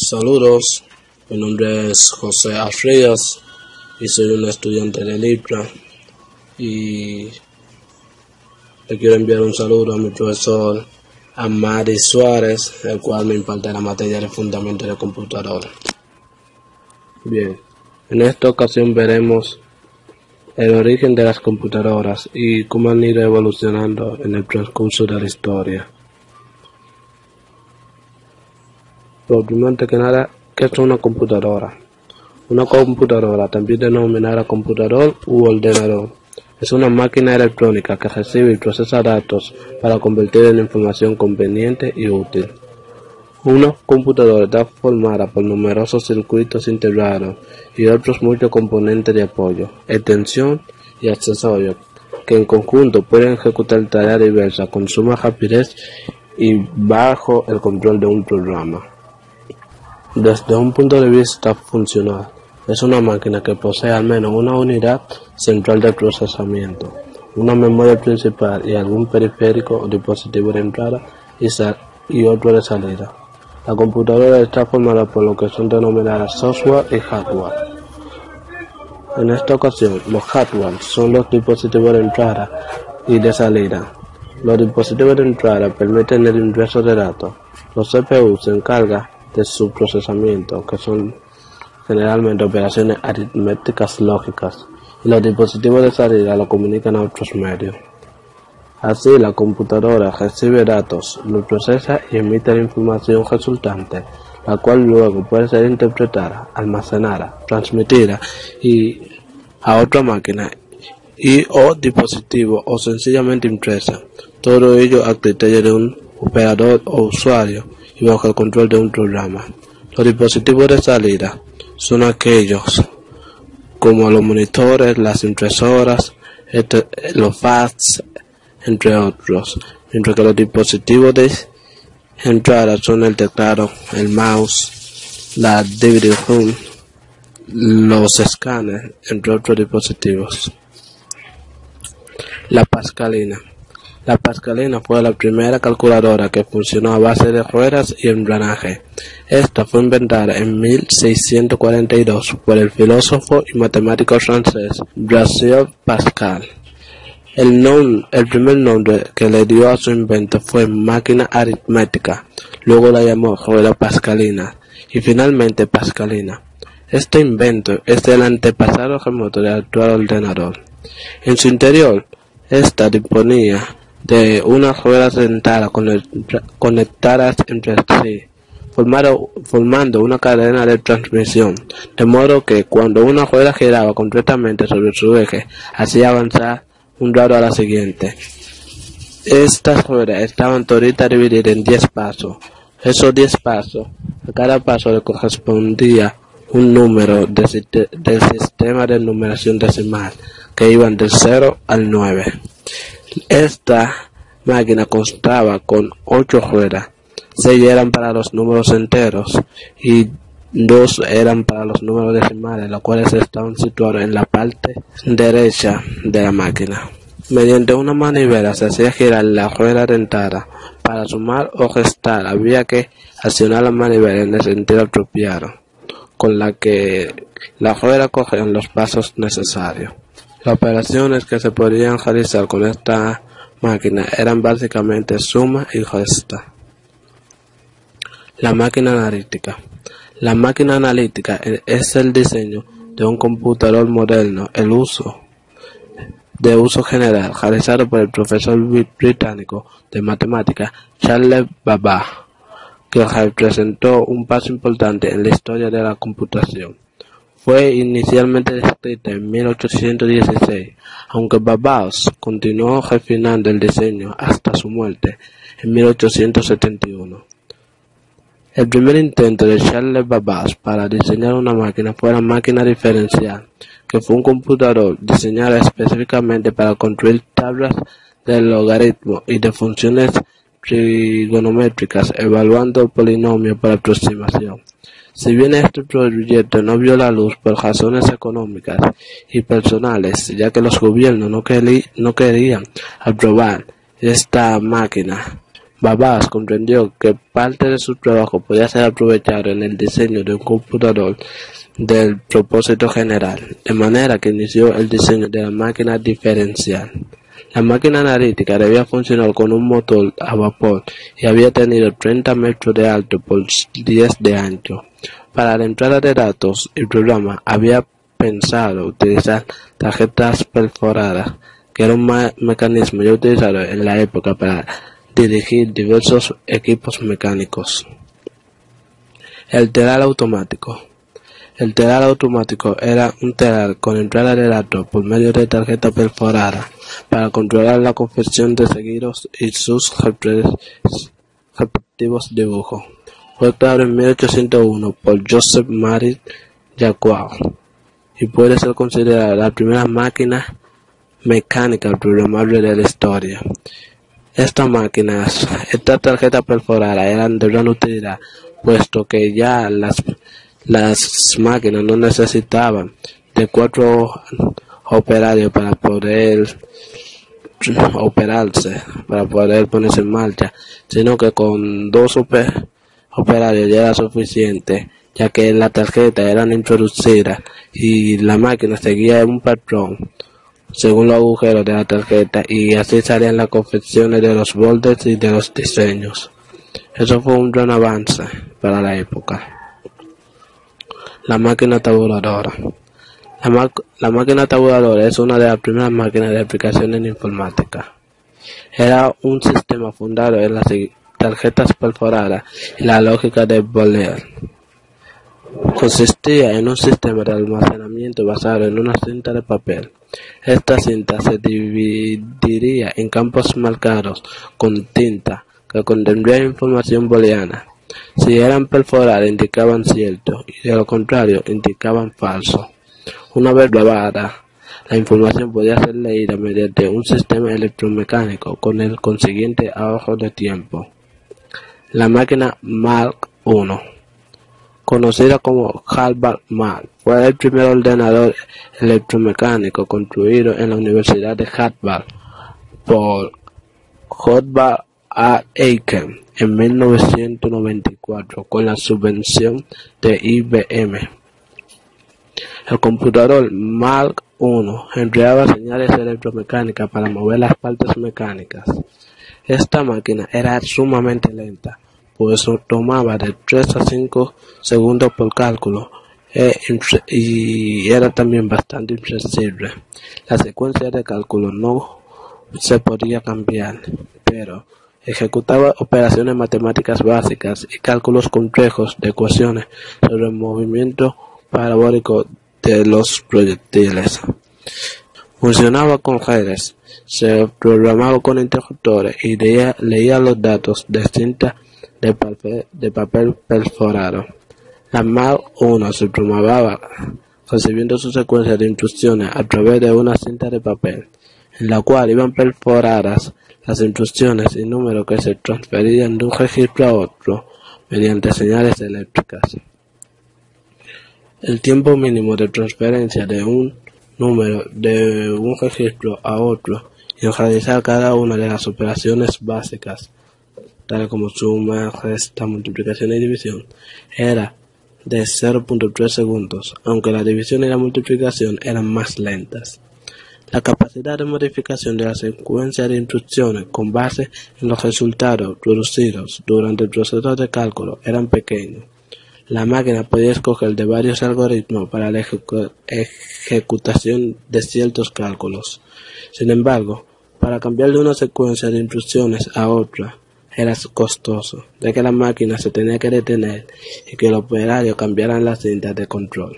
Saludos, mi nombre es José Afrías y soy un estudiante de LIPRA y le quiero enviar un saludo a mi profesor Amari Suárez, el cual me imparte la materia de fundamentos de computadora. Bien, en esta ocasión veremos el origen de las computadoras y cómo han ido evolucionando en el transcurso de la historia. Por primero que nada, ¿qué es una computadora? Una computadora, también denominada computador u ordenador, es una máquina electrónica que recibe y procesa datos para convertir en información conveniente y útil. Una computadora está formada por numerosos circuitos integrados y otros muchos componentes de apoyo, extensión y accesorios, que en conjunto pueden ejecutar tareas diversas con suma rapidez y bajo el control de un programa. Desde un punto de vista funcional, es una máquina que posee al menos una unidad central de procesamiento, una memoria principal y algún periférico o dispositivo de entrada y otro de salida. La computadora está formada por lo que son denominadas software y hardware. En esta ocasión, los hardware son los dispositivos de entrada y de salida. Los dispositivos de entrada permiten el ingreso de datos. Los CPU se encargan de su procesamiento, que son generalmente operaciones aritméticas lógicas, y los dispositivos de salida lo comunican a otros medios. Así, la computadora recibe datos, los procesa y emite la información resultante, la cual luego puede ser interpretada, almacenada, transmitida a otra máquina o dispositivo o sencillamente impresa. Todo ello a criterio de un operador o usuario y bajo el control de un programa. Los dispositivos de salida son aquellos como los monitores, las impresoras, los fax, entre otros, mientras que los dispositivos de entrada son el teclado, el mouse, la DVD-ROM, los escáneres, entre otros dispositivos. La Pascalina. La Pascalina fue la primera calculadora que funcionó a base de ruedas y engranaje. Esta fue inventada en 1642 por el filósofo y matemático francés Blaise Pascal. El primer nombre que le dio a su invento fue máquina aritmética, luego la llamó rueda pascalina y finalmente pascalina. Este invento es el antepasado remoto del actual ordenador. En su interior, esta disponía de unas ruedas dentadas conectadas entre sí, formando una cadena de transmisión, de modo que cuando una rueda giraba completamente sobre su eje, hacía avanzar un lado a la siguiente. Estas ruedas estaban toditas divididas en 10 pasos. Esos 10 pasos, a cada paso le correspondía un número del sistema de numeración decimal, que iban del 0 al 9. Esta máquina constaba con 8 ruedas, 6 eran para los números enteros y 2 eran para los números decimales, los cuales estaban situados en la parte derecha de la máquina. Mediante una manivela se hacía girar la rueda dentada. Para sumar o restar había que accionar la manivela en el sentido apropiado, con la que la rueda cogía los pasos necesarios. Las operaciones que se podían realizar con esta máquina eran básicamente suma y resta. La máquina analítica. La máquina analítica es el diseño de un computador moderno, de uso general, realizado por el profesor británico de matemáticas Charles Babbage, que representó un paso importante en la historia de la computación. Fue inicialmente descrita en 1816, aunque Babbage continuó refinando el diseño hasta su muerte en 1871. El primer intento de Charles Babbage para diseñar una máquina fue la máquina diferencial, que fue un computador diseñado específicamente para construir tablas de logaritmos y de funciones trigonométricas, evaluando polinomios por aproximación. Si bien este proyecto no vio la luz por razones económicas y personales, ya que los gobiernos no querían aprobar esta máquina Babbage comprendió que parte de su trabajo podía ser aprovechado en el diseño de un computador del propósito general, de manera que inició el diseño de la máquina diferencial. La máquina analítica debía funcionar con un motor a vapor y había tenido 30 metros de alto por 10 de ancho. Para la entrada de datos, el programa había pensado utilizar tarjetas perforadas, que era un mecanismo ya utilizado en la época para dirigir diversos equipos mecánicos. El telar automático. El telar automático era un telar con entrada de datos por medio de tarjeta perforada para controlar la confección de seguidos y sus respectivos dibujos. Fue creado en 1801 por Joseph Marie Jacquard y puede ser considerada la primera máquina mecánica programable de la historia. Estas tarjetas perforadas eran de gran utilidad, puesto que ya las máquinas no necesitaban de 4 operarios para poder ponerse en marcha, sino que con 2 operarios ya era suficiente, ya que las tarjetas eran introducidas y la máquina seguía un patrón según los agujeros de la tarjeta, y así salían las confecciones de los bordes y de los diseños. Eso fue un gran avance para la época. La máquina tabuladora. La máquina tabuladora es una de las primeras máquinas de aplicaciones en informática. Era un sistema fundado en las tarjetas perforadas y la lógica de Boole. Consistía en un sistema de almacenamiento basado en una cinta de papel. Esta cinta se dividiría en campos marcados con tinta que contendrían información booleana. Si eran perforadas indicaban cierto y de lo contrario indicaban falso. Una vez grabada, la información podía ser leída mediante un sistema electromecánico con el consiguiente ahorro de tiempo. La máquina Mark I, conocida como Harvard Mark, fue el primer ordenador electromecánico construido en la Universidad de Harvard por Howard A. Aiken en 1994 con la subvención de IBM. El computador Mark I empleaba señales electromecánicas para mover las partes mecánicas. Esta máquina era sumamente lenta, pues tomaba de 3 a 5 segundos por cálculo y era también bastante impredecible. La secuencia de cálculo no se podía cambiar, pero ejecutaba operaciones matemáticas básicas y cálculos complejos de ecuaciones sobre el movimiento parabólico de los proyectiles. Funcionaba con redes, se programaba con interruptores y leía los datos de cinta de papel perforado. La Mark I se programaba recibiendo su secuencia de instrucciones a través de una cinta de papel, en la cual iban perforadas las instrucciones y números que se transferían de un registro a otro mediante señales eléctricas. El tiempo mínimo de transferencia de un número de un registro a otro y realizar cada una de las operaciones básicas, tales como suma, resta, multiplicación y división, era de 0.3 segundos, aunque la división y la multiplicación eran más lentas. La capacidad de modificación de la secuencia de instrucciones con base en los resultados producidos durante el proceso de cálculo eran pequeños. La máquina podía escoger de varios algoritmos para la ejecutación de ciertos cálculos. Sin embargo, para cambiar de una secuencia de instrucciones a otra era costoso, ya que la máquina se tenía que detener y que el operario cambiara las cintas de control.